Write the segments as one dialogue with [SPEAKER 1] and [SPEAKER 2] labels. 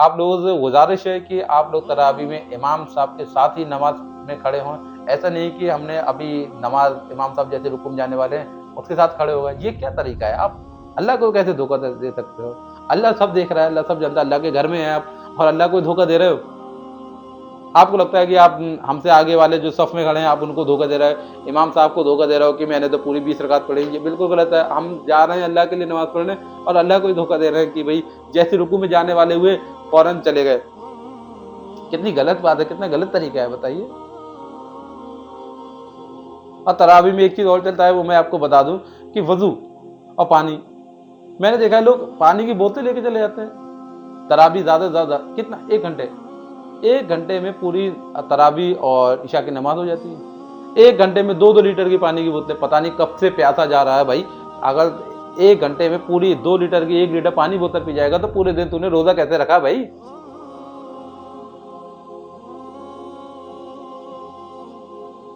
[SPEAKER 1] आप लोगों से गुजारिश है कि आप लोग तरावी में इमाम साहब के साथ ही नमाज में खड़े हों। ऐसा नहीं कि हमने अभी नमाज इमाम साहब जैसे रुकू में जाने वाले हैं उसके साथ खड़े हो गए। ये क्या तरीका है? आप अल्लाह को कैसे धोखा दे सकते हो? अल्लाह सब देख रहा है, अल्लाह सब जानता है। अल्लाह के घर में हैं आप और अल्लाह को धोखा दे रहे हो। आपको लगता है कि आप हमसे आगे वाले जो सफ में खड़े हैं आप उनको धोखा दे रहे हो, इमाम साहब को धोखा दे रहे हो कि मैंने तो पूरी 20 रकात पढ़ी। ये बिल्कुल गलत है। हम जा रहे हैं अल्लाह के लिए नमाज पढ़ने और अल्लाह को ही धोखा दे रहे हैं कि भाई जैसे रुकू में जाने वाले हुए फौरन चले गए। कितनी गलत बात है, कितना गलत तरीका है, बताइए। और तरावी में एक चीज और चलता है, वो मैं आपको बता दूं कि वजू और पानी। मैंने देखा है लोग पानी की बोतल लेके चले जाते हैं। तरावी ज्यादा से ज्यादा कितना, 1 घंटे, 1 घंटे में पूरी तरावी और ईशा की नमाज हो जाती है। 1 घंटे में 2-2 लीटर की पानी की बोतलें, पता नहीं कब से प्यासा जा रहा है भाई। अगर 1 घंटे में पूरी 2 लीटर की 1 लीटर पानी बोतल पी जाएगा तो पूरे दिन तूने रोजा कैसे रखा भाई?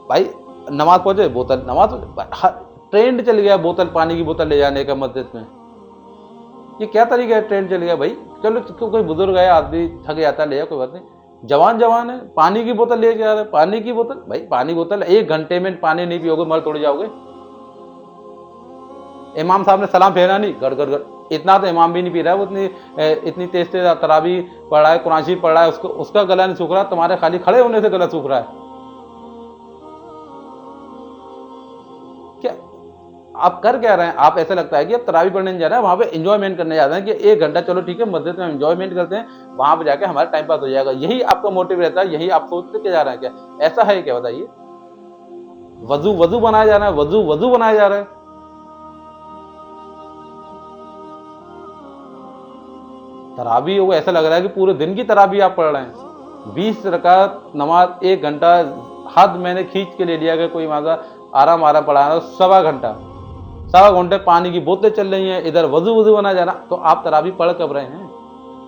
[SPEAKER 1] भाई नमाज पहुंचे बोतल, नमाज ट्रेंड चल गया बोतल, पानी की बोतल ले जाने का मस्जिद में। ये क्या तरीका है? ट्रेंड चल गया भाई। चलो कोई बुजुर्ग है, आदमी थक जाता है, ले जाओ, कोई बात नहीं। जवान जवान है, पानी की बोतल ले जा रहे हैं। पानी की बोतल भाई, पानी बोतल 1 घंटे में पानी नहीं पियोगे मर तोड़ जाओगे। इमाम साहब ने सलाम फेरा नहीं, गड़ गड़ गड़। इतना तो इमाम भी नहीं पी रहा है, वो इतनी तेज तेज तरावी पढ़ रहा है, कुरान शरीफ पढ़ रहा है, उसको उसका गला नहीं सूख रहा, तुम्हारे खाली खड़े होने से गला सूख रहा है क्या? आप कर क्या रहे हैं? आप ऐसा लगता है कि आप तरावी पढ़ने नहीं जा रहे हैं, वहां पे एंजॉयमेंट करने जा रहे हैं कि 1 घंटा चलो ठीक है मस्जिद में एंजॉयमेंट करते हैं, वहां पे जाके हमारा टाइम पास हो जाएगा। यही आपका मोटिव रहता है, यही आप सोच के जा रहे हैं क्या? ऐसा है क्या, बताइए। वजू वजू बनाया जा रहा है, वजू वजू बनाया जा रहा है। तरावी हो ऐसा लग रहा है कि पूरे दिन की तरावी आप पढ़ रहे हैं। 20 रकात नमाज 1 घंटा, हद मैंने खींच के ले लिया कि कोई माजा आराम आराम पढ़ा रहा है, 1.25 घंटा, 1.25 घंटे पानी की बोतलें चल रही हैं, इधर वजू वजू बना जाना, तो आप तरावी पढ़ कब रहे हैं?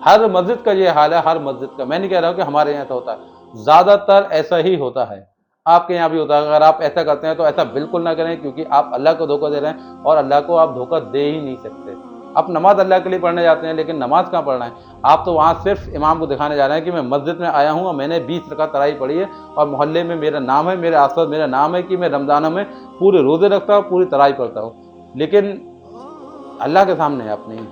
[SPEAKER 1] हर मस्जिद का ये हाल है, हर मस्जिद का। मैं नहीं कह रहा हूं कि हमारे यहाँ ऐसा होता है, ज्यादातर ऐसा ही होता है। आपके यहाँ भी होता है। अगर आप ऐसा करते हैं तो ऐसा बिल्कुल ना करें, क्योंकि आप अल्लाह को धोखा दे रहे हैं और अल्लाह को आप धोखा दे ही नहीं सकते। आप नमाज अल्लाह के लिए पढ़ने जाते हैं, लेकिन नमाज कहाँ पढ़ रहे हैं आप? तो वहां सिर्फ इमाम को दिखाने जा रहे हैं कि मैं मस्जिद में आया हूँ और मैंने 20 रकात तरावी पढ़ी है और मोहल्ले में मेरा नाम है, मेरे आसपास मेरा नाम है कि मैं रमजानों में पूरे रोजे रखता हूँ, पूरी तरावी पढ़ता हूँ। लेकिन अल्लाह के सामने आप नहीं।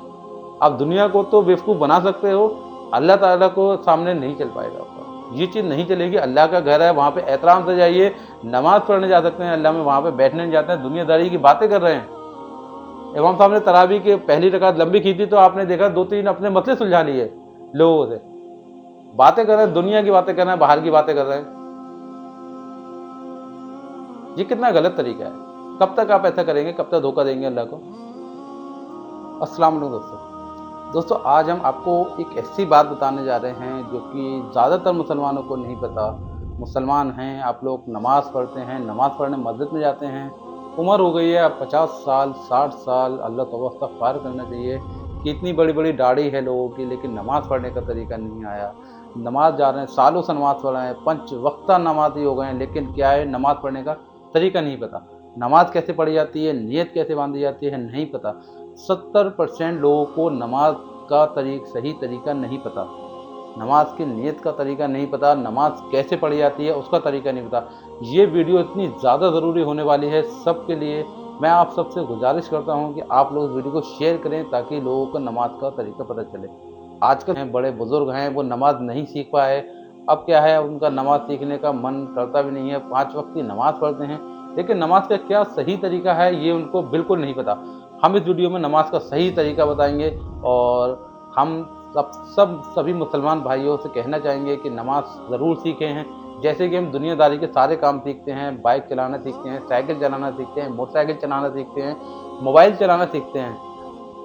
[SPEAKER 1] आप दुनिया को तो बेवकूफ़ बना सकते हो, अल्लाह ताला को सामने नहीं चल पाएगा आपका। ये चीज़ नहीं चलेगी। अल्लाह का घर है, वहाँ पे एहतराम से जाइए। नमाज पढ़ने जा सकते हैं, अल्लाह में वहाँ पे बैठने नहीं जाते हैं, दुनियादारी की बातें कर रहे हैं। इमाम साहब ने तरावी की पहली रकात लंबी खींची तो आपने देखा 2-3 अपने मसले सुलझा लिए लोगों से। बातें कर रहे हैं, दुनिया की बातें कर रहे हैं, बाहर की बातें कर रहे हैं। ये कितना गलत तरीका है। कब तक आप ऐसा करेंगे? कब तक धोखा देंगे अल्लाह को? अस्सलाम वालेकुम दोस्तों। दोस्तों आज हम आपको एक ऐसी बात बताने जा रहे हैं जो कि ज़्यादातर मुसलमानों को नहीं पता। मुसलमान हैं आप लोग, नमाज़ पढ़ते हैं, नमाज़ पढ़ने मस्जिद में जाते हैं, उम्र हो गई है अब 50 साल 60 साल, अल्लाह तौबा इस्तग़फ़ार करना चाहिए कि इतनी बड़ी बड़ी दाढ़ी है लोगों की, लेकिन नमाज़ पढ़ने का तरीका नहीं आया। नमाज़ जा रहे हैं, सालों से नमाज़ पढ़ रहे हैं, 5 वक्ता नमाज़ी हो गए हैं, लेकिन क्या है, नमाज़ पढ़ने का तरीका नहीं पता। नमाज कैसे पढ़ी जाती है, नियत कैसे बांधी जाती है, नहीं पता। 70% लोगों को नमाज का सही तरीका नहीं पता। नमाज की नियत का तरीका नहीं पता, नमाज कैसे पढ़ी जाती है उसका तरीका नहीं पता। ये वीडियो इतनी ज़्यादा ज़रूरी होने वाली है सबके लिए। मैं आप सबसे गुजारिश करता हूँ कि आप लोग इस वीडियो को शेयर करें ताकि लोगों को नमाज का तरीका पता चले। आजकल बड़े बुजुर्ग हैं, वो नमाज नहीं सीख पाए। अब क्या है, उनका नमाज सीखने का मन करता भी नहीं है, 5 वक्त की नमाज पढ़ते हैं, लेकिन नमाज का क्या सही तरीका है ये उनको बिल्कुल नहीं पता। हम इस वीडियो में नमाज का सही तरीका बताएंगे और हम सभी मुसलमान भाइयों से कहना चाहेंगे कि नमाज ज़रूर सीखें हैं। जैसे कि हम दुनियादारी के सारे काम सीखते हैं, बाइक चलाना सीखते हैं, साइकिल चलाना सीखते हैं, मोटरसाइकिल चलाना सीखते हैं, मोबाइल चलाना सीखते हैं,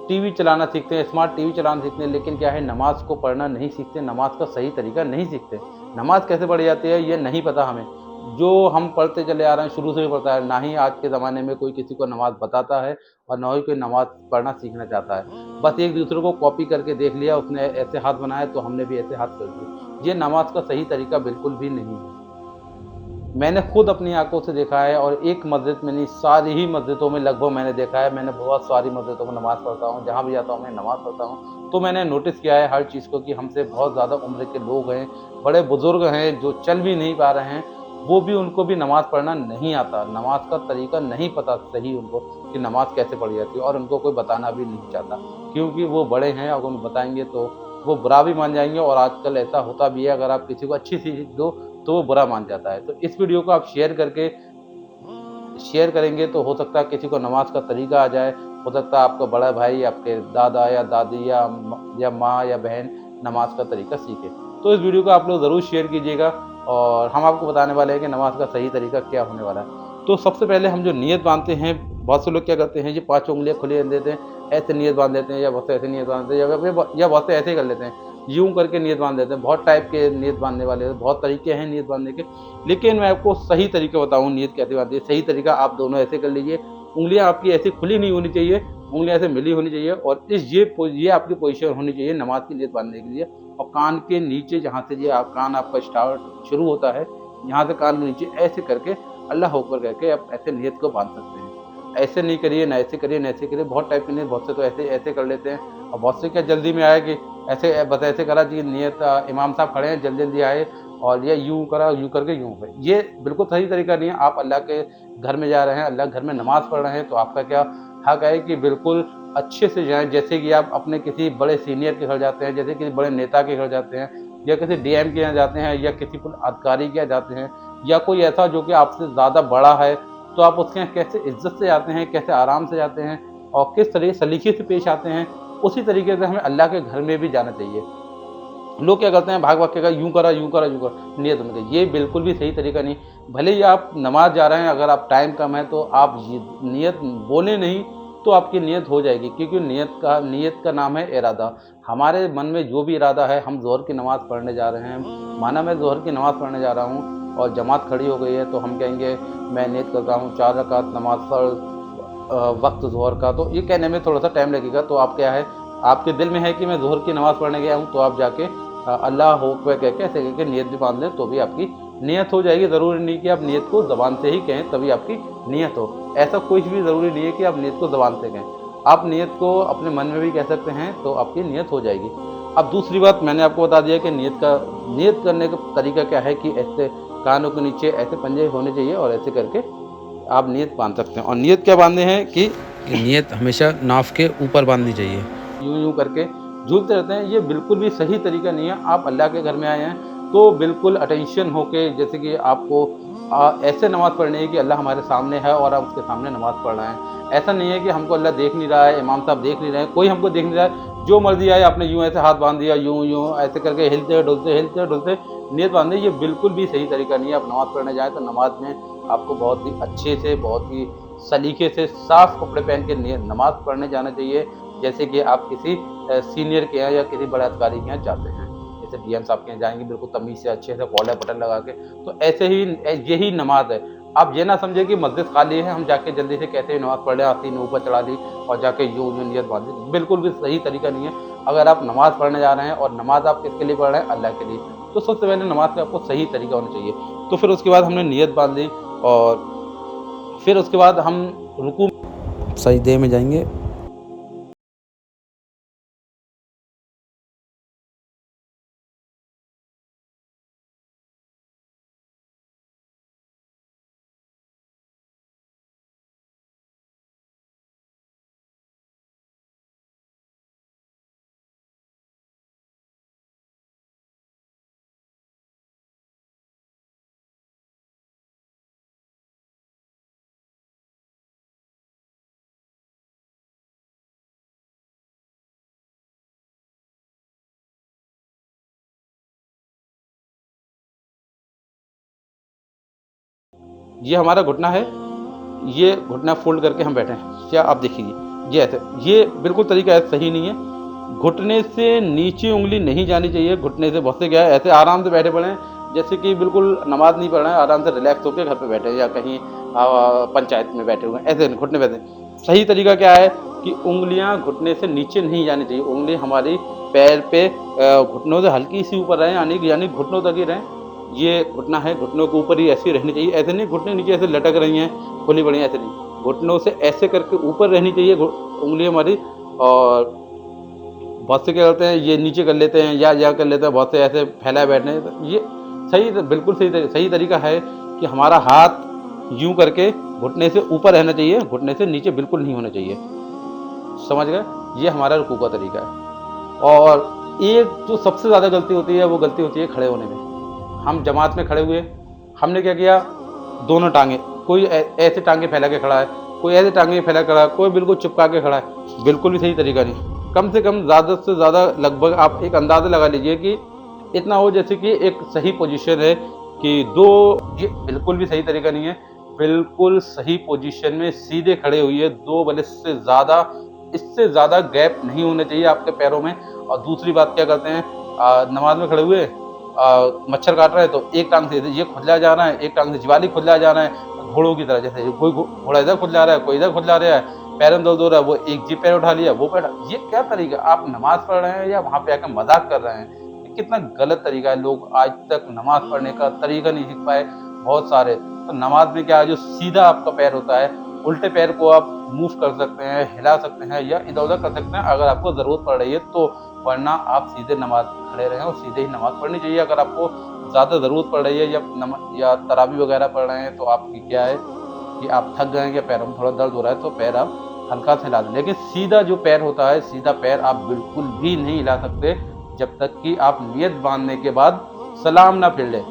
[SPEAKER 1] टीवी चलाना सीखते हैं, स्मार्ट टीवी चलाना सीखते हैं, लेकिन क्या है, नमाज को पढ़ना नहीं सीखते, नमाज का सही तरीका नहीं सीखते। नमाज कैसे पढ़ी जाती है ये नहीं पता हमें। जो हम पढ़ते चले आ रहे हैं शुरू से ही पढ़ता है, ना ही आज के ज़माने में कोई किसी को नमाज बताता है और ना ही कोई नमाज पढ़ना सीखना चाहता है। बस एक दूसरे को कॉपी करके देख लिया, उसने ऐसे हाथ बनाए तो हमने भी ऐसे हाथ कर दिए। ये नमाज का सही तरीका बिल्कुल भी नहीं है। मैंने खुद अपनी आंखों से देखा है, और एक मस्जिद में नहीं, सारी ही मस्जिदों में लगभग मैंने देखा है। मैंने बहुत सारी मस्जिदों में नमाज़ पढ़ता हूँ, जहाँ भी जाता हूँ मैं नमाज़ पढ़ता हूँ। तो मैंने नोटिस किया है हर चीज़ को कि हमसे बहुत ज़्यादा उम्र के लोग हैं, बड़े बुज़ुर्ग हैं जो चल भी नहीं पा रहे हैं, वो भी उनको भी नमाज़ पढ़ना नहीं आता। नमाज़ का तरीका नहीं पता सही उनको कि नमाज़ कैसे पढ़ी जाती है, और उनको कोई बताना भी नहीं चाहता, क्योंकि वो बड़े हैं, अगर उन्हें बताएँगे तो वो बुरा भी मान जाएँगे, और आजकल ऐसा होता भी है, अगर आप किसी को अच्छी सीख दो तो वो बुरा मान जाता है। तो इस वीडियो को आप शेयर करेंगे तो हो सकता है किसी को नमाज़ का तरीका आ जाए, हो सकता है आपका बड़ा भाई, आपके दादा या दादी या माँ या बहन नमाज़ का तरीका सीखे। तो इस वीडियो को आप लोग ज़रूर शेयर कीजिएगा, और हम आपको बताने वाले हैं कि नमाज़ का सही तरीका क्या होने वाला है। तो सबसे पहले हम जो नियत बाँधते हैं, बहुत से लोग क्या करते हैं, ये 5 उँगलियाँ खुली रख देते हैं, ऐसे नियत बाँध देते हैं, या बहुत से ऐसे नियत बाँध देते हैं, या बहुत से ऐसे ही कर लेते हैं, यूँ करके नियत बाँध देते हैं। बहुत टाइप के नियत बाँधने वाले, बहुत तरीके हैं नियत बाँधने के। लेकिन मैं आपको सही तरीका बताऊँ नियत कैसे बाँधनी है। सही तरीका आप दोनों ऐसे कर लीजिए, उँगलियाँ आपकी ऐसे खुली नहीं होनी चाहिए, उँगलियाँ ऐसे मिली होनी चाहिए, और ये आपकी पोज़ीशन होनी चाहिए नमाज़ की नियत बाँधने के लिए। और कान के नीचे, जहाँ से ये आप कान आपका स्टार्ट शुरू होता है, यहाँ से कान के नीचे ऐसे करके अल्लाह अकबर कह के आप ऐसे नियत को बाँध सकते हैं। ऐसे नहीं करिए, ना ऐसे करिए, ना ऐसे करिए, बहुत टाइप के नियत, बहुत से तो ऐसे ऐसे कर लेते हैं, और बहुत से क्या जल्दी में आए कि ऐसे बस ऐसे करा जी नियत, इमाम साहब खड़े हैं, जल्दी-जल्दी आए और ये यूँ करा, यूँ करके यूँ हुए। ये बिल्कुल सही तरीका नहीं है। आप अल्लाह के घर में जा रहे हैं, अल्लाह के घर में नमाज़ पढ़ रहे हैं, तो आपका क्या हक है कि बिल्कुल अच्छे से जाएँ, जैसे कि आप अपने किसी बड़े सीनियर के घर जाते हैं, जैसे किसी बड़े नेता के घर जाते हैं, या किसी डीएम के यहाँ जाते हैं, या किसी पुलिस अधिकारी के यहाँ जाते हैं, या कोई ऐसा जो कि आपसे ज़्यादा बड़ा है, तो आप उसके यहाँ कैसे इज़्ज़त से जाते हैं, कैसे आराम से जाते हैं, और किस तरह सलीके से पेश आते हैं, उसी तरीके से हमें अल्लाह के घर में भी जाना चाहिए। लोग क्या करते हैं, भाग-भाग के यूँ करा, यूँ करा, यूँ करा, नियत बन गई। ये बिल्कुल भी सही तरीका नहीं। भले ही आप नमाज़ जा रहे हैं, अगर आप टाइम कम है तो आप ये नियत बोले नहीं, तो आपकी नियत हो जाएगी, क्योंकि नियत का नाम है इरादा। हमारे मन में जो भी इरादा है, हम ज़ोहर की नमाज़ पढ़ने जा रहे हैं, माना मैं ज़ोहर की नमाज़ पढ़ने जा रहा हूँ और जमात खड़ी हो गई है, तो हम कहेंगे मैं नियत करता हूँ 4 रकात नमाज़ वक़्त ज़ोहर का, तो ये कहने में थोड़ा-सा टाइम लगेगा। तो आप क्या है, आपके दिल में है कि मैं ज़ोहर की नमाज़ पढ़ने गया हूँ, तो आप जाके अल्लाह हू अकबर कह के ऐसे करके नियत भी बाँध लें, तो भी आपकी नियत हो जाएगी। ज़रूरी नहीं कि आप नियत को ज़बान से ही कहें तभी आपकी नियत हो। ऐसा कुछ भी ज़रूरी नहीं है कि आप नियत को ज़बान से कहें। आप नियत को अपने मन में भी कह सकते हैं, तो आपकी नियत हो जाएगी। अब दूसरी बात मैंने आपको बता दिया कि नियत करने का तरीका क्या है, कि ऐसे कानों के नीचे ऐसे पंजे होने चाहिए, और ऐसे करके आप नियत बाँध सकते हैं। और नियत क्या बाँधने हैं कि नियत हमेशा नाफ के ऊपर बाँधनी चाहिए। यूँ-यूँ करके झूलते रहते हैं, ये बिल्कुल भी सही तरीका नहीं है। आप अल्लाह के घर में आए हैं, तो बिल्कुल अटेंशन होके, जैसे कि आपको ऐसे नमाज़ पढ़नी है कि अल्लाह हमारे सामने है और हम उसके सामने नमाज़ पढ़ रहे हैं। ऐसा नहीं है कि हमको अल्लाह देख नहीं रहा है, इमाम साहब देख नहीं रहे हैं, कोई हमको देख नहीं रहा है। जो मर्ज़ी आए, आपने यूँ ऐसे हाथ बाँध दिया, यूँ-यूँ ऐसे करके हिलते-डुलते नियत बाँधनी, ये बिल्कुल भी सही तरीका नहीं है। आप नमाज़ पढ़ने जाएँ, तो नमाज़ में आपको बहुत ही अच्छे से, बहुत ही सलीके से, साफ़ कपड़े पहन के नमाज़ पढ़ने जाना चाहिए, जैसे कि आप किसी सीनियर के यहाँ या किसी बड़े अधिकारी के यहाँ जाते हैं। जैसे डीएम साहब के यहाँ जाएँगे, बिल्कुल तमीज़ से, अच्छे से कॉलर बटन लगा के, तो ऐसे ही यही नमाज़ है। आप ये ना समझें कि मस्जिद खाली है, हम जाके जल्दी से कैसे भी नमाज़ पढ़ लें, आस्तीन ऊपर चढ़ा दी और जाके यूँ-यूँ नियत बाँध दी, बिल्कुल भी सही तरीका नहीं है। अगर आप नमाज़ पढ़ने जा रहे हैं, और नमाज़ आप किसके लिए पढ़ रहे हैं? अल्लाह के लिए। तो सबसे पहले नमाज़ का आपको सही तरीका होना चाहिए। तो फिर उसके बाद हमने नियत बाँध ली, और फिर उसके बाद हम रुकू सजदे में जाएँगे। ये हमारा घुटना है, ये घुटना फ़ोल्ड करके हम बैठे हैं। क्या आप देखिए, ये ऐसे, ये बिल्कुल तरीका ऐसे सही नहीं है। घुटने से नीचे उँगली नहीं जानी चाहिए। घुटने से बहुत से क्या है, ऐसे आराम से बैठे पड़े हैं, जैसे कि बिल्कुल नमाज़ नहीं पढ़ रहे हैं, आराम से रिलैक्स होके घर पे बैठे हैं, या कहीं पंचायत में बैठे हुए हैं, ऐसे घुटने पे ऐसे। सही तरीका क्या है कि उँगलियाँ घुटने से नीचे नहीं जानी चाहिए। उँगली हमारी पैर पे घुटनों से हल्की-सी ऊपर रहें, यानी घुटनों तक ही रहें। ये घुटना है, घुटनों के ऊपर ही ऐसी रहनी चाहिए। ऐसे नहीं घुटने नीचे ऐसे लटक रही हैं, खुली पड़ी हैं, ऐसे नहीं। घुटनों से ऐसे करके ऊपर रहनी चाहिए उँगलियाँ हमारी। और बहुत से क्या करते हैं, ये नीचे कर लेते हैं या कर लेते हैं, बहुत से ऐसे फैलाए बैठे हैं। ये बिल्कुल सही तरीका है कि हमारा हाथ यूँ करके घुटने से ऊपर रहना चाहिए, घुटने से नीचे बिल्कुल नहीं होना चाहिए। समझ गए? ये हमारा रुकू का तरीका है। और एक जो सबसे ज़्यादा गलती होती है, वो गलती होती है खड़े होने में। हम जमात में खड़े हुए, हमने क्या किया, दोनों टाँगें, कोई ऐसे टाँगें फैला के खड़ा है, कोई ऐसे टाँगें फैला के खड़ा है, कोई बिल्कुल चिपका के खड़ा है। बिल्कुल भी सही तरीका नहीं। कम से कम ज़्यादा से ज़्यादा लगभग आप एक अंदाज़ा लगा लीजिए कि इतना हो जैसे कि एक सही पोजीशन है कि दो, ये बिल्कुल भी सही तरीका नहीं है। बिल्कुल सही पोजीशन में सीधे खड़े हुइए, 2 बल्कि इससे ज़्यादा गैप नहीं होना चाहिए आपके पैरों में। और दूसरी बात क्या करते हैं, नमाज़ में खड़े हुए, मच्छर काट रहा है तो एक टांग से ये खुजला जा रहा है, एक टांग से ज्वाली खुजला जा रहा है, घोड़ों की तरह। जैसे कोई घोड़ा इधर खुजला रहा है, कोई इधर खुजला रहा है, पैरों में दर्द हो रहा है, वो एक जी पैर उठा लिया, वो पैर। ये क्या तरीका? आप नमाज पढ़ रहे हैं या वहाँ पे आकर मजाक कर रहे हैं? ये कितना गलत तरीका है। लोग आज तक नमाज पढ़ने का तरीका नहीं सीख पाए, बहुत सारे। तो नमाज में क्या है, जो सीधा आपका पैर होता है, उल्टे पैर को आप मूव कर सकते हैं, हिला सकते हैं या इधर-उधर कर सकते हैं अगर आपको ज़रूरत पड़ रही है तो। वरना आप सीधे नमाज खड़े रहें और सीधे ही नमाज पढ़नी चाहिए। अगर आपको ज़्यादा ज़रूरत पड़ रही है या तरावी वगैरह पढ़ रहे हैं, तो आपकी क्या है कि आप थक गए हैं या पैरों में थोड़ा दर्द हो रहा है, तो पैर आप हल्का सा हिला दें। लेकिन सीधा जो पैर होता है, सीधा पैर आप बिल्कुल भी नहीं हिला सकते जब तक कि आप नियत बांधने के बाद सलाम ना फिर लें।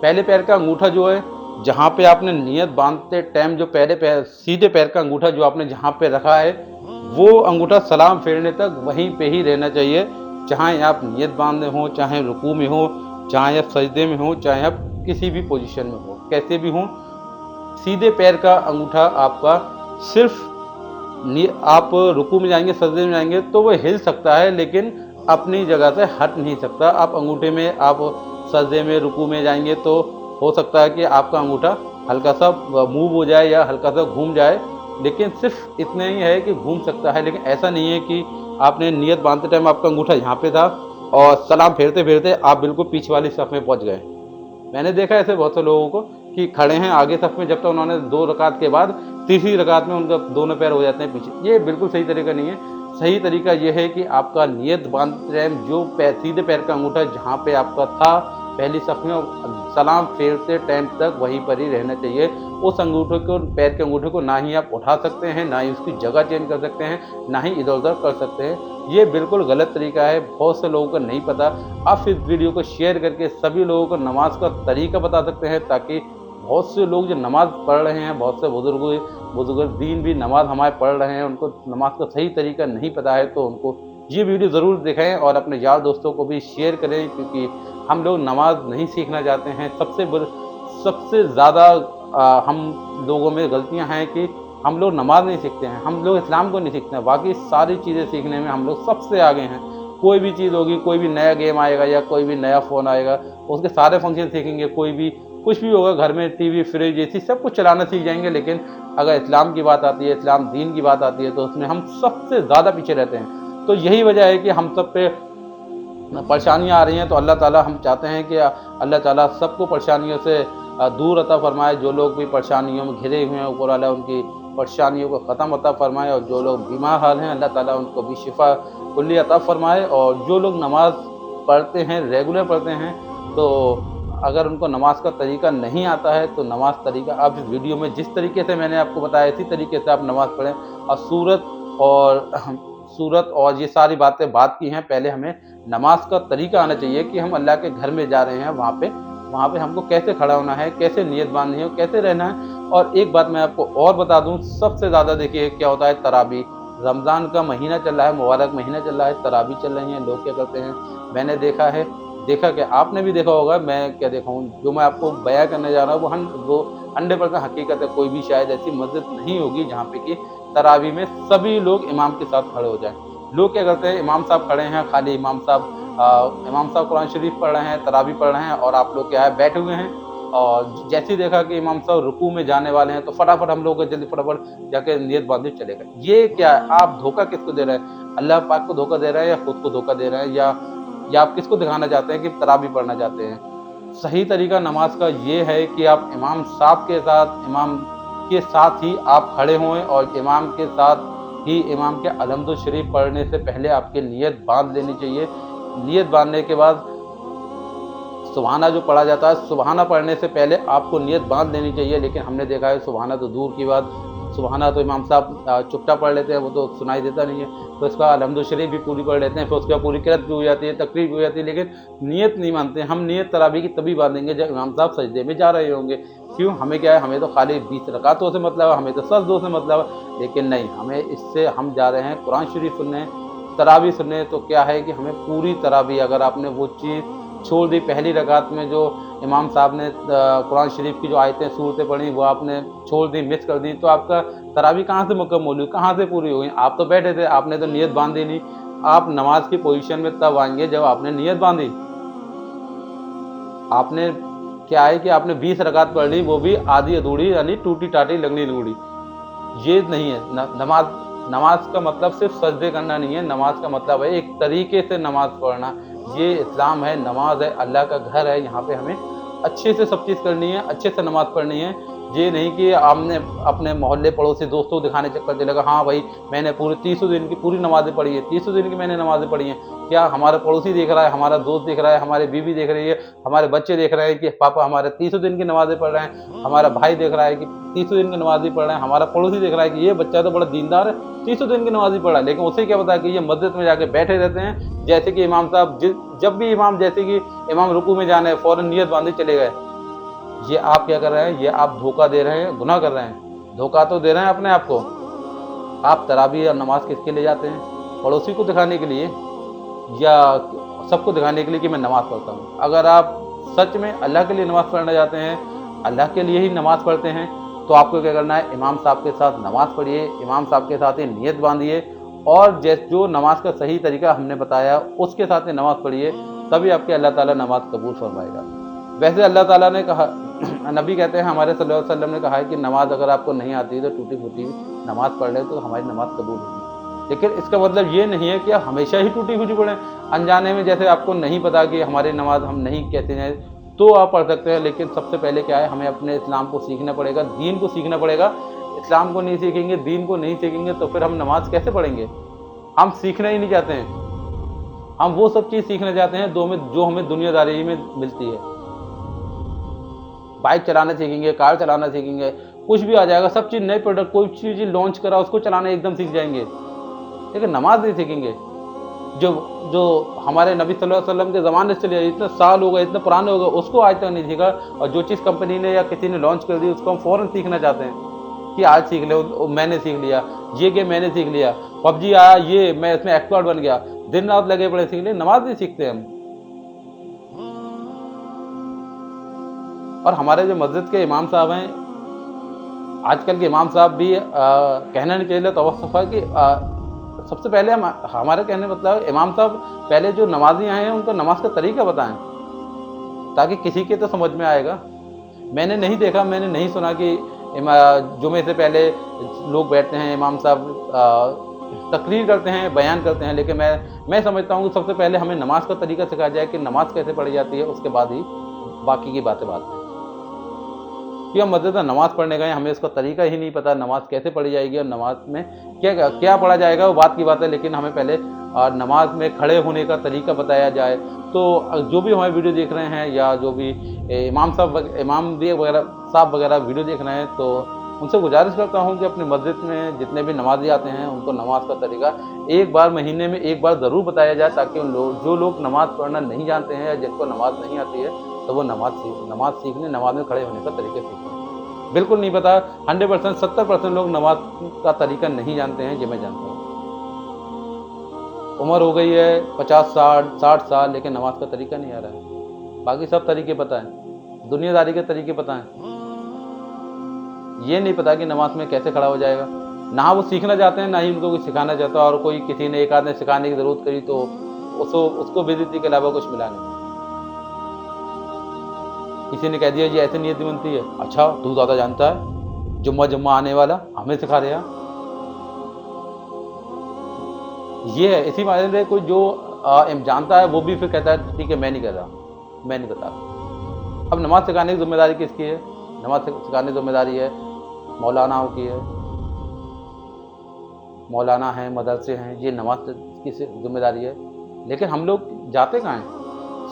[SPEAKER 1] पहले पैर का अंगूठा जो है, जहाँ पे आपने नियत बांधते टाइम जो सीधे पैर का अंगूठा जो आपने जहाँ पे रखा है, वो अंगूठा सलाम फेरने तक वहीं पे ही रहना चाहिए। चाहे आप नियत बांधे हों, चाहे रुकू में हो, चाहे आप सजदे में हो, चाहे आप किसी भी पोजीशन में हो, कैसे भी हों, सीधे पैर का अंगूठा आपका सिर्फ आप रुकू में जाएंगे, सजदे में जाएंगे तो वो हिल सकता है, लेकिन अपनी जगह से हट नहीं सकता। आप अंगूठे में, आप सजदे में, रुकू में जाएंगे तो हो सकता है कि आपका अंगूठा हल्का सा मूव हो जाए या हल्का सा घूम जाए, लेकिन सिर्फ इतना ही है कि घूम सकता है। लेकिन ऐसा नहीं है कि आपने नियत बांधते टाइम आपका अंगूठा यहाँ पे था और सलाम फेरते फेरते आप बिल्कुल पीछे वाली सफ में पहुँच गए। मैंने देखा ऐसे बहुत से लोगों को कि खड़े हैं आगे सफ में, जब तक उन्होंने 2 रकात के बाद तीसरी रकात में उनका दोनों पैर हो जाते हैं पीछे। ये बिल्कुल सही तरीका नहीं है। सही तरीका ये है कि आपका नियत बांधते टाइम जो सीधे पैर का अंगूठा जहाँ पे आपका था पहली सफ में, सलाम फेरते टाइम तक वहीं पर ही रहना चाहिए। उस अंगूठे को, पैर के अंगूठे को ना ही आप उठा सकते हैं, ना ही उसकी जगह चेंज कर सकते हैं, ना ही इधर उधर कर सकते हैं। ये बिल्कुल गलत तरीका है, बहुत से लोगों को नहीं पता। आप इस वीडियो को शेयर करके सभी लोगों को नमाज का तरीका बता सकते हैं, ताकि बहुत से लोग जो नमाज पढ़ रहे हैं, बहुत से बुजुर्ग दीन भी नमाज हमारे पढ़ रहे हैं, उनको नमाज का सही तरीका नहीं पता है, तो उनको ये वीडियो ज़रूर दिखाएं और अपने यार दोस्तों को भी शेयर करें, क्योंकि हम लोग नमाज नहीं सीखना चाहते हैं। सबसे ज़्यादा हम लोगों में गलतियां हैं कि हम लोग नमाज नहीं सीखते हैं, हम लोग इस्लाम को नहीं सीखते हैं। बाकी सारी चीज़ें सीखने में हम लोग सबसे आगे हैं। कोई भी चीज़ होगी, कोई भी नया गेम आएगा या कोई भी नया फ़ोन आएगा, उसके सारे फंक्शन सीखेंगे। कोई भी कुछ भी होगा घर में, टीवी, फ्रिज, एसी सब कुछ चलाना सीख जाएंगे। लेकिन अगर इस्लाम की बात आती है, इस्लाम दीन की बात आती है, तो उसमें हम सबसे ज़्यादा पीछे रहते हैं। तो यही वजह है कि हम सब पे परेशानियाँ आ रही हैं। तो अल्लाह ताला, हम चाहते हैं कि अल्लाह ताला सबको परेशानियों से दूर अता फरमाए। जो लोग भी परेशानियों में घिरे हुए हैं, ऊपर वाला उनकी परेशानियों को ख़त्म अता फरमाए, और जो लोग बीमार हाल हैं अल्लाह ताला उनको भी शिफा कुल्ली अता फरमाए। और जो लोग नमाज पढ़ते हैं, रेगुलर पढ़ते हैं, तो अगर उनको नमाज का तरीका नहीं आता है, तो नमाज तरीका आप इस वीडियो में जिस तरीके से मैंने आपको बताया, इसी तरीके से आप नमाज पढ़ें। और सूरत और ये सारी बातें बात की हैं, पहले हमें नमाज का तरीका आना चाहिए कि हम अल्लाह के घर में जा रहे हैं, वहाँ पे हमको कैसे खड़ा होना है, कैसे नियत बांधनी है, कैसे रहना है। और एक बात मैं आपको और बता दूं, सबसे ज़्यादा देखिए क्या होता है, तरावी। रमज़ान का महीना चल रहा है, मुबारक महीना चल रहा है, तरावी चल रही हैं। लोग क्या करते हैं, मैंने देखा क्या, आपने भी देखा होगा, मैं क्या देखा हूँ, जो मैं आपको बयां करने जा रहा हूँ वो 100% हकीकत है। कोई भी शायद ऐसी मस्जिद नहीं होगी जहाँ पे कि तरावी में सभी लोग इमाम के साथ खड़े हो जाएं। लोग क्या करते हैं, इमाम साहब खड़े हैं, खाली इमाम साहब कुरान शरीफ पढ़ रहे हैं, तरावी पढ़ रहे हैं, और आप लोग क्या है, बैठे हुए हैं। और जैसे ही देखा कि इमाम साहब रुकू में जाने वाले हैं, तो फटाफट हम लोग जल्दी फटाफट जाके नियत बांधे चले गए। ये क्या है, आप धोखा किसको दे रहे हैं? अल्लाह पाक को धोखा दे रहे हैं, या खुद को धोखा दे रहे हैं, या या आप किसको दिखाना चाहते हैं कि तरावी पढ़ना चाहते हैं? सही तरीका नमाज का ये है कि आप इमाम साहब के साथ, इमाम के साथ ही आप खड़े हों और इमाम के साथ ही इमाम के अलहम्दुल शरीफ पढ़ने से पहले आपकी नियत बांध लेनी चाहिए। नियत बांधने के बाद सुबहाना जो पढ़ा जाता है, सुबहाना पढ़ने से पहले आपको नियत बांध लेनी चाहिए। लेकिन हमने देखा है सुबहाना तो दूर की बात, सुबहाना तो इमाम साहब चुपचाप पढ़ लेते हैं, वो तो सुनाई देता नहीं है, तो इसका अलहम्दुल शरीफ भी पूरी पढ़ लेते हैं, फिर उसके बाद पूरी किरत भी हो जाती है, तकरीर भी हो जाती है, लेकिन नियत नहीं मानते। हम नियत तरावी की तभी बांधेंगे जब इमाम साहब सजदे में जा रहे होंगे। क्यों? हमें क्या है, हमें तो खाली 20 रकातों से मतलब है, हमें तो सजदों से मतलब है। लेकिन नहीं, हमें इससे हम जा रहे हैं कुरान शरीफ सुनने, तरावी सुनने। तो क्या है कि हमें पूरी तरावी, अगर आपने वो चीज़ छोड़ दी पहली रकात में जो इमाम साहब ने कुरान शरीफ की जो आयतें सूरतें पढ़ी वो आपने छोड़ दी, मिस कर दी, तो आपका तरावी कहाँ से मुकम्मल हुई, कहाँ से पूरी हुई? आप तो बैठे थे, आपने तो नियत बांधी नहीं। आप नमाज की पोजीशन में तब आएंगे जब आपने नियत बांधी। आपने क्या है कि आपने 20 रकात पढ़ ली, वो भी आधी अधूरी, यानी टूटी टाटी लगनी लूड़ी। ये नहीं है नमाज। नमाज का मतलब सिर्फ सजदे करना नहीं है, नमाज का मतलब है एक तरीके से नमाज पढ़ना। ये इस्लाम है, नमाज है, अल्लाह का घर है, यहाँ पे हमें अच्छे से सब चीज़ करनी है, अच्छे से नमाज पढ़नी है। ये नहीं कि हमने अपने मोहल्ले पड़ोसी दोस्तों को दिखाने चक्कर में लगा, हाँ भाई मैंने पूरे 30 दिन की पूरी नमाज़ें पढ़ी है, 30 दिन की मैंने नमाज़ें पढ़ी हैं। क्या हमारा पड़ोसी देख रहा है, हमारा दोस्त देख रहा है, हमारी बीवी देख रही है, हमारे बच्चे देख रहे हैं कि पापा हमारे 30 दिन की नमाज़ें पढ़ रहे हैं, हमारा भाई देख रहा है कि 30 दिन की नमाज़ी पढ़ रहे हैं, हमारा पड़ोसी देख रहा है कि ये बच्चा तो बड़ा दीनदार है, 30 दिन की नमाज़ी पढ़ा है। लेकिन उसे क्या पता कि ये मस्जिद में जाके बैठे रहते हैं, जैसे कि इमाम साहब जब भी इमाम, जैसे कि इमाम रुकू में जाना है, फ़ौरन नियत बांधे चले गए। ये आप क्या कर रहे हैं? ये आप धोखा दे रहे हैं, गुनाह कर रहे हैं। धोखा तो दे रहे हैं अपने आप को। आप तरावी या नमाज किसके लिए जाते हैं? पड़ोसी को दिखाने के लिए या सबको दिखाने के लिए कि मैं नमाज पढ़ता हूँ? अगर आप सच में अल्लाह के लिए नमाज पढ़ना चाहते हैं, अल्लाह के लिए ही नमाज पढ़ते हैं, तो आपको क्या करना है? इमाम साहब के साथ नमाज पढ़िए, इमाम साहब के साथ ही नियत बांधिए और जो नमाज का सही तरीका हमने बताया उसके साथ ही नमाज पढ़िए, तभी आपके अल्लाह ताला नमाज कबूल फरमाएगा। वैसे अल्लाह ताला ने कहा, नबी कहते हैं हमारे सल्लल्लाहु अलैहि वसल्लम ने कहा है कि नमाज अगर आपको नहीं आती है तो टूटी फूटी नमाज पढ़ ले तो हमारी नमाज कबूल होगी। लेकिन इसका मतलब ये नहीं है कि आप हमेशा ही टूटी फूटी पढ़ें। अनजाने में, जैसे आपको नहीं पता कि हमारी नमाज हम नहीं कहते हैं, तो आप पढ़ सकते हैं। लेकिन सबसे पहले क्या है, हमें अपने इस्लाम को सीखना पड़ेगा, दीन को सीखना पड़ेगा। इस्लाम को नहीं सीखेंगे, दीन को नहीं सीखेंगे, तो फिर हम नमाज कैसे पढ़ेंगे? हम सीखना ही नहीं चाहते हैं। हम वो सब चीज़ सीखना चाहते हैं जो हमें दुनियादारी में मिलती है। बाइक चलाना सीखेंगे, कार चलाना सीखेंगे, कुछ भी आ जाएगा, सब चीज़, नए प्रोडक्ट कोई चीज़ लॉन्च करा उसको चलाना एकदम सीख जाएंगे, लेकिन नमाज नहीं सीखेंगे। जो जो हमारे नबी सल्लल्लाहु अलैहि वसल्लम के ज़माने से चले आ रही, इतने साल हो गए, इतने पुराने हो गए, उसको आज तक नहीं सीखा। और जो चीज़ कंपनी ने या किसी ने लॉन्च कर दी उसको हम फ़ौरन सीखना चाहते हैं कि आज सीख लो, मैंने सीख लिया, ये गेम मैंने सीख लिया, पबजी आया, ये मैं इसमें एक्सपर्ट बन गया, दिन रात लगे पड़े सीखने। नमाज नहीं सीखते हम। और हमारे जो मस्जिद के इमाम साहब हैं, आजकल के इमाम साहब भी कहना नहीं चाहिए तवज्जो कि सबसे पहले हम, हमारे कहने का मतलब इमाम साहब पहले जो नमाजी आए हैं उनको नमाज का तरीका बताएं, ताकि किसी के तो समझ में आएगा। मैंने नहीं देखा, मैंने नहीं सुना कि जुमे से पहले लोग बैठते हैं, इमाम साहब तकरीर करते हैं, बयान करते हैं। लेकिन मैं समझता हूँ कि सबसे पहले हमें नमाज का तरीका सिखाया जाए कि नमाज कैसे पढ़ी जाती है, उसके बाद ही बाकी की बातें बात है। कि हम मस्जिद में नमाज़ पढ़ने गए, हमें इसका तरीका ही नहीं पता, नमाज़ कैसे पढ़ी जाएगी और नमाज में क्या क्या पढ़ा जाएगा, वो बात की बात है। लेकिन हमें पहले नमाज में खड़े होने का तरीका बताया जाए। तो जो भी हमारे वीडियो देख रहे हैं या जो भी इमाम वगैरह साहब वगैरह वीडियो देख रहे हैं, तो उनसे गुजारिश करता हूँ कि अपनी मस्जिद में जितने भी नमाजी आते हैं उनको नमाज का तरीका एक बार महीने में एक बार ज़रूर बताया जाए, ताकि जो लोग नमाज़ पढ़ना नहीं जानते हैं या जिनको नमाज नहीं आती है, तो वो नमाज सीखने, नमाज में खड़े होने का तरीके सीखें। बिल्कुल नहीं पता, 100%, 70% लोग नमाज का तरीका नहीं जानते हैं, ये मैं जानता हूँ। उम्र हो गई है 50 60 साल, लेकिन नमाज का तरीका नहीं आ रहा है। बाकी सब तरीके पता है, दुनियादारी के तरीके पता हैं, ये नहीं पता कि नमाज में कैसे खड़ा हो जाएगा। ना वो सीखना चाहते हैं, ना ही उनको कोई सिखाना चाहता है। और कोई किसी ने एक आध ने सिखाने की ज़रूरत करी तो उसको बेइज्जती के अलावा कुछ मिला नहीं। किसी ने कह दिया ये ऐसे नियत बनती है, अच्छा तू ज़्यादा जानता है, जुम्मा आने वाला हमें सिखा रहा। ये है, इसी मायने में कोई जो जानता है वो भी फिर कहता है ठीक है मैं नहीं कर रहा, मैं नहीं बता रहा। अब नमाज सिखाने की जिम्मेदारी किसकी है? नमाज सिखाने की जिम्मेदारी है मौलानाओं की है, मौलाना हैं, मदरसे हैं, ये नमाज की जिम्मेदारी है। लेकिन हम लोग जाते कहाँ हैं?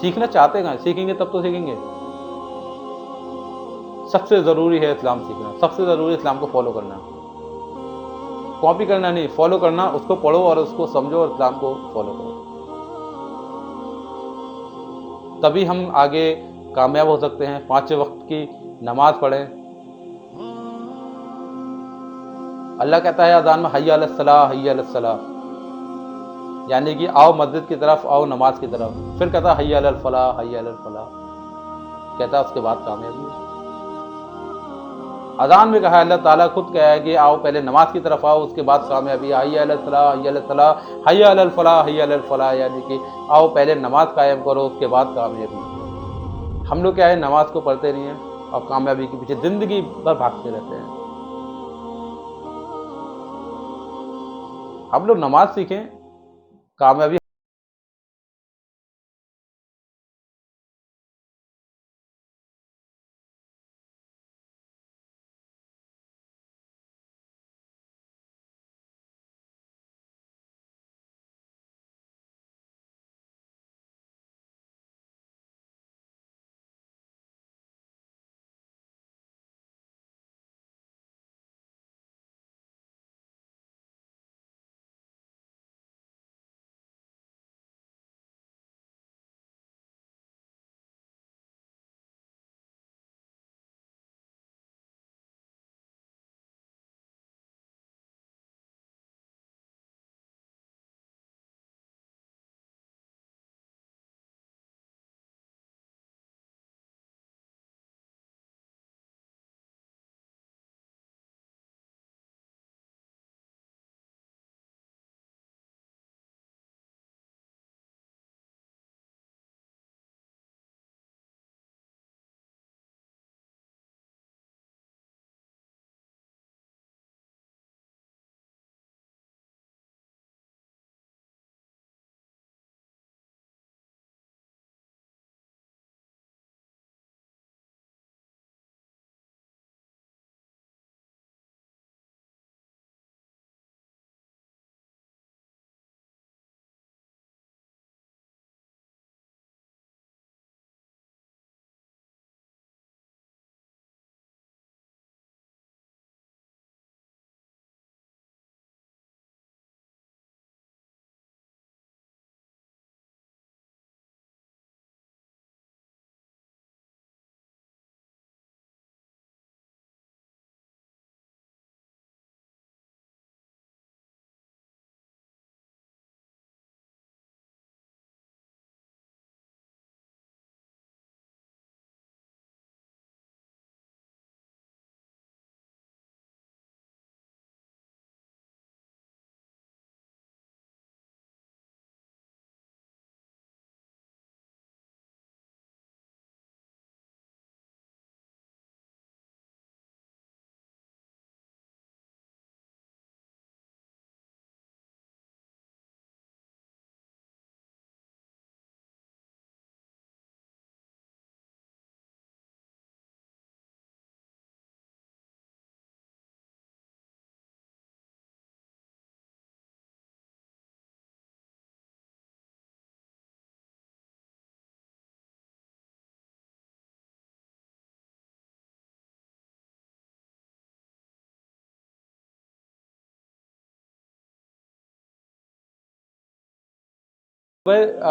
[SPEAKER 1] सीखना चाहते कहाँ हैं? सीखेंगे तब तो सीखेंगे। सबसे ज़रूरी है इस्लाम सीखना, सबसे ज़रूरी इस्लाम को फॉलो करना, कॉपी करना नहीं, फॉलो करना। उसको पढ़ो और उसको समझो और इस्लाम को फॉलो करो, तभी हम आगे कामयाब हो सकते हैं। 5 वक्त की नमाज पढ़ें। अल्लाह कहता है अज़ान में हय्या अलस सलाह, हय्या अलस सलाह, यानी कि आओ मस्जिद की तरफ, आओ नमाज की तरफ। फिर कहता है हय्या अलल फलाह, हय्या अलल फलाह, कहता है उसके बाद कामयाबी है। अज़ान में कहा अल्लाह ताला खुद कहा है कि आओ पहले नमाज की तरफ आओ, उसके बाद कामयाबी। हय्या अलल सलाह, हय्या अलल सलाह, हय्या अलल फलाह, हय्या अलल फलाह, यानी कि आओ पहले नमाज कायम करो, उसके बाद कामयाबी। हम लोग क्या है, नमाज को पढ़ते नहीं हैं और कामयाबी के पीछे ज़िंदगी भर भागते रहते हैं। हम लोग नमाज सीखें, कामयाबी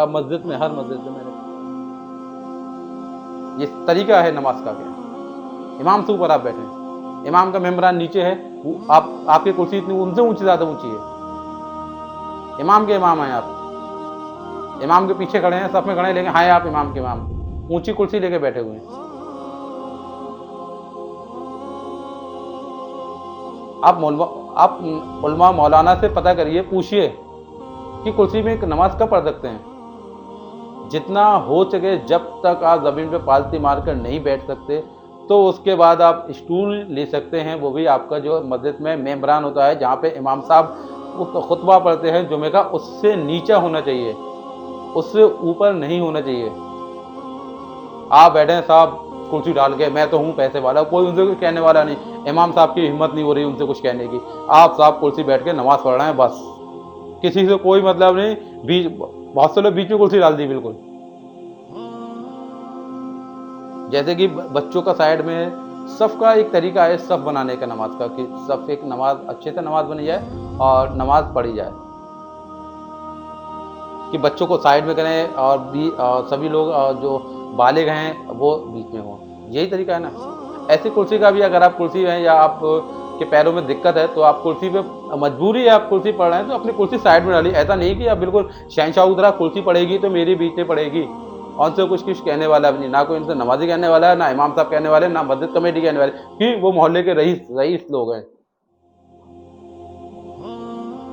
[SPEAKER 1] मस्जिद में, हर मस्जिद में मेरे ये तरीका है नमाज का। क्या इमाम से ऊपर आप बैठे हैं, इमाम का मेम्बरान नीचे है, आप आपकी कुर्सी इतनी उनसे ऊंची, ज़्यादा ऊंची है। इमाम के इमाम हैं आप, इमाम के पीछे खड़े हैं, सब में खड़े हैं, लेकिन हाँ आप इमाम के इमाम, ऊंची कुर्सी लेके बैठे हुए हैं। आप उलमा मौलाना से पता करिए, पूछिए कि कुर्सी में नमाज कब पढ़ सकते हैं। जितना हो सके जब तक आप ज़मीन पे पालती मारकर नहीं बैठ सकते, तो उसके बाद आप स्टूल ले सकते हैं। वो भी आपका जो मस्जिद में मेम्बरान होता है, जहाँ पे इमाम साहब खुतबा पढ़ते हैं जुमे का, उससे नीचा होना चाहिए। उससे ऊपर नहीं होना चाहिए। आप बैठे हैं साहब कुर्सी डाल के, मैं तो हूँ पैसे वाला, कोई उनसे कुछ कहने वाला नहीं। इमाम साहब की हिम्मत नहीं हो रही उनसे कुछ कहने की। आप साहब कुर्सी बैठ के नमाज पढ़ रहे हैं बस, किसी से कोई मतलब नहीं। बीच बहुत से लोग बीच में कुर्सी डाल दी बिल्कुल, जैसे कि बच्चों का साइड में सफ का एक तरीका है सफ बनाने का नमाज का, कि सफ एक नमाज अच्छे से नमाज बनी जाए और नमाज पढ़ी जाए, कि बच्चों को साइड में करें और भी सभी लोग जो बालिग हैं वो बीच में हों। यही तरीका है ना। ऐसी कुर्सी का भी अगर आप कुर्सी हैं या आप के पैरों में दिक्कत है तो आप कुर्सी पे मजबूरी है, आप कुर्सी पढ़ रहे हैं तो अपनी कुर्सी साइड में डालिए। ऐसा नहीं कि आप बिल्कुल शहनशाह की तरह कुर्सी पड़ेगी तो मेरी बीच में पड़ेगी, और उनसे कुछ कहने वाला भी नहीं, ना कोई उनसे नमाजी कहने वाला है, ना इमाम साहब कहने वाले, ना मस्जिद कमेटी कहने वाले, कि वो मोहल्ले के रईस लोग हैं।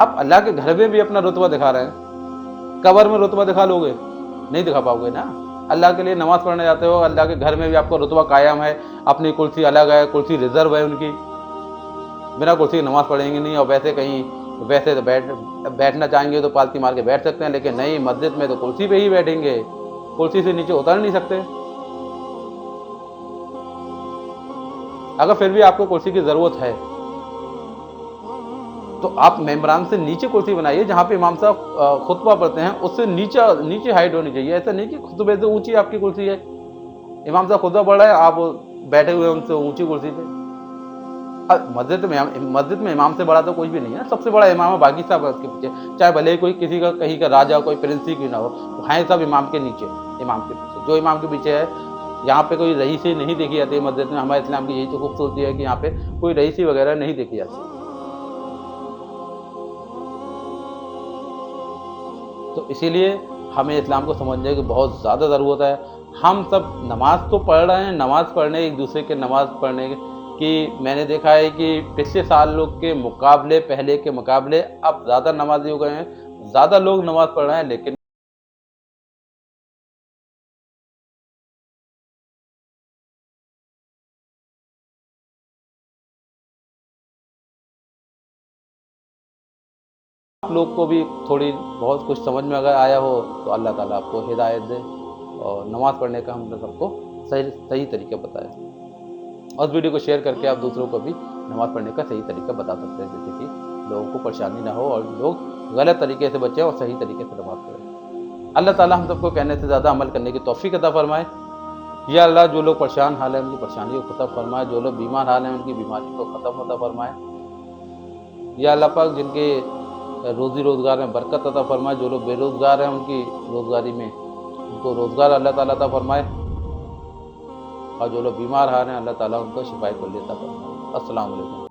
[SPEAKER 1] आप अल्लाह के घर में भी अपना रुतबा दिखा रहे हैं, कब्र में रुतबा दिखा लोगे? नहीं दिखा पाओगे ना। अल्लाह के लिए नमाज पढ़ने जाते हो, अल्लाह के घर में भी आपको रुतबा कायम है, अपनी कुर्सी अलग है, कुर्सी रिजर्व है उनकी, बिना कुर्सी की नमाज पढ़ेंगे नहीं। और वैसे कहीं वैसे तो बैठना चाहेंगे तो पालती मार के बैठ सकते हैं, लेकिन नहीं, मस्जिद में तो कुर्सी पे ही बैठेंगे, कुर्सी से नीचे उतर नहीं सकते। अगर फिर भी आपको कुर्सी की ज़रूरत है तो आप मेम्बरान से नीचे कुर्सी बनाइए, जहाँ पे इमाम साहब खुतबा पढ़ते हैं उससे नीचे हाइट होनी चाहिए। ऐसा नहीं कि खुतबे से ऊंची आपकी कुर्सी है, इमाम साहब खुतबा पढ़ रहे हैं, आप बैठे हुए उनसे ऊंची कुर्सी पे। मस्जिद में इमाम से बड़ा तो कोई भी नहीं है, सबसे बड़ा इमाम है, बाकी सब उसके पीछे, चाहे भले कोई किसी का कहीं का राजा कोई प्रिंस ही क्यों ना हो, तो हैं सब इमाम के नीचे, इमाम के पीछे। जो इमाम के पीछे है, यहाँ पे कोई रईसी नहीं देखी जाती है मस्जिद में। हमारे इस्लाम की यही तो खूबसूरती है कि यहाँ पे कोई रईसी वगैरह नहीं देखी जाती। तो इसीलिए हमें इस्लाम को समझने की बहुत ज़्यादा ज़रूरत है। हम सब नमाज तो पढ़ रहे हैं, नमाज पढ़ने एक दूसरे के नमाज पढ़ने की मैंने देखा है कि पिछले साल लोग के मुकाबले, पहले के मुकाबले अब ज़्यादा नमाजी हो गए हैं, ज़्यादा लोग नमाज पढ़ रहे हैं। लेकिन आप लोग को भी थोड़ी बहुत कुछ समझ में अगर आया हो तो अल्लाह ताला आपको हिदायत दे और नमाज़ पढ़ने का हमने सबको सही सही तरीका बताया। और वीडियो को शेयर करके आप दूसरों को भी नमाज़ पढ़ने का सही तरीका बता सकते हैं, जिससे कि लोगों को परेशानी ना हो और लोग गलत तरीके से बचें और सही तरीके से नमाज़ पढ़ें। अल्लाह ताला हम सबको कहने से ज़्यादा अमल करने की तौफीक अता फरमाए। या अल्लाह, जो लोग परेशान हाल है उनकी परेशानी को ख़त्म फरमाए, जो लोग बीमार हाल हैं उनकी बीमारी को ख़त्म अता फरमाए। या अल्लाह पाक, जिनके रोज़ी रोज़गार में बरकत अता फरमाए, जो लोग बेरोज़गार हैं उनकी रोज़गारी में उनको रोज़गार अल्लाह ताला अता फरमाए, और जो लोग बीमार हाल हैं अल्लाह ताला उनको शिफाए कुल्ली अता फरमाए। अस्सलाम वालेकुम।